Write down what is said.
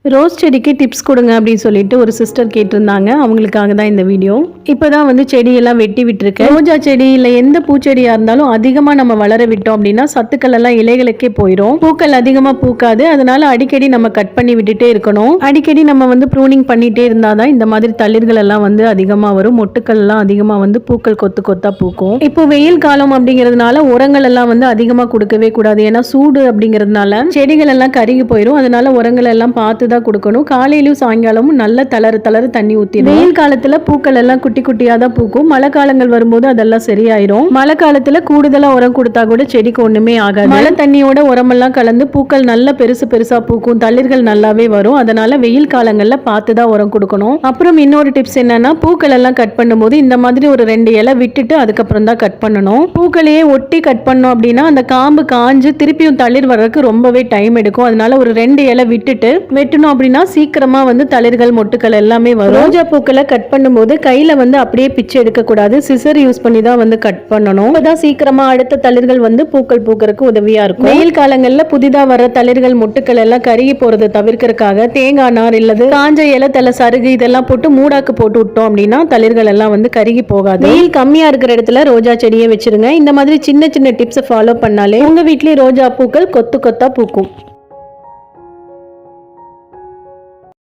Rose செடிக்கு tips கொடுங்க அப்படின்னு சொல்லிட்டு ஒரு சிஸ்டர் கேட்டிருந்தாங்க. அவங்களுக்காக தான் இந்த வீடியோ. இப்போதான் வந்து செடியெல்லாம் வெட்டி விட்டுருக்கேன். ரோஜா செடி இல்லை எந்த பூச்செடியாக இருந்தாலும் அதிகமாக நம்ம வளர விட்டோம் அப்படின்னா சத்துக்கள் எல்லாம் இலைகளுக்கே போயிடும். பூக்கள் அதிகமாக பூக்காது. அதனால அடிக்கடி நம்ம கட் பண்ணி விட்டுட்டே இருக்கணும். அடிக்கடி நம்ம வந்து ப்ரூனிங் பண்ணிட்டே இருந்தாதான் இந்த மாதிரி தளிர்கள் எல்லாம் வந்து அதிகமாக வரும். மொட்டுக்கள் எல்லாம் அதிகமாக வந்து பூக்கள் கொத்து கொத்தா பூக்கும். இப்போ வெயில் காலம் அப்படிங்கிறதுனால உரங்கள் எல்லாம் வந்து அதிகமாக கொடுக்கவே கூடாது. ஏன்னா சூடு அப்படிங்கிறதுனால செடிகள் எல்லாம் கருகி போயிடும். அதனால உரங்கள் எல்லாம் பார்த்து தான் கொடுக்கணும். காலையிலும் சாயங்காலமும் நல்ல தளர தண்ணி ஊத்தி. வெயில் காலத்துல பூக்கள் எல்லாம் குட்டி குட்டியா தான் பூக்கும். மழை காலங்கள் வரும்போது அதெல்லாம் சரியாயிரும். மழை காலத்துல கூடுதலா உரம் கொடுத்தா கூட செடிக்கு ஒண்ணுமே ஆகாது. மழை தண்ணியோட உரமெல்லாம் கலந்து பூக்கள் நல்ல பெருசு பெருசா பூக்கும். தளிர்கள் நல்லாவே வரும். அதனால வெயில் காலங்கள்ல பார்த்து தான் உரம் கொடுக்கணும். அப்புறம் இன்னொரு டிப்ஸ் என்னன்னா பூக்கள் எல்லாம் கட் பண்ணும்போது இந்த மாதிரி ஒரு 2 இலை விட்டுட்டு அதுக்கப்புறம் தான் கட் பண்ணணும். பூக்களையே ஒட்டி கட் பண்ணோம் அப்படின்னா அந்த காம்பு காஞ்சு திருப்பியும் தளிர் வர்றதுக்கு ரொம்பவே டைம் எடுக்கும். அதனால ஒரு 2 இலை விட்டுட்டு வெட்டணும் அப்படின்னா சீக்கிரமா வந்து தளிர்கள் மொட்டுக்கள் எல்லாமே வரும். ரோஜா பூக்களை கட் பண்ணும்போது கையில வந்து அப்படியே பிச்சு எடுக்க கூடாது. சிசர் யூஸ் பண்ணி தான் வந்து கட் பண்ணணும். அப்பதான் சீக்கிரமா அடுத்த தளிர்கள் வந்து பூக்கள் பூக்கிறதுக்கு உதவியா இருக்கும். வெயில் காலங்கள்ல புதிதா வர தளிர்கள் மொட்டுக்கள் எல்லாம் கருகி போறதை தவிர்க்கிறதுக்காக தேங்காய் நார் இல்லது காஞ்ச இலை தலை சருகு இதெல்லாம் போட்டு மூடாக்கு போட்டு விட்டோம் அப்படின்னா தளிர்கள் எல்லாம் வந்து கருகி போகாது. வெயில் கம்மியா இருக்கிற இடத்துல ரோஜா செடியை வச்சிருங்க. இந்த மாதிரி சின்ன சின்ன டிப்ஸ் ஃபாலோ பண்ணாலே உங்க வீட்லயே ரோஜா பூக்கள் கொத்து கொத்தா பூக்கும்.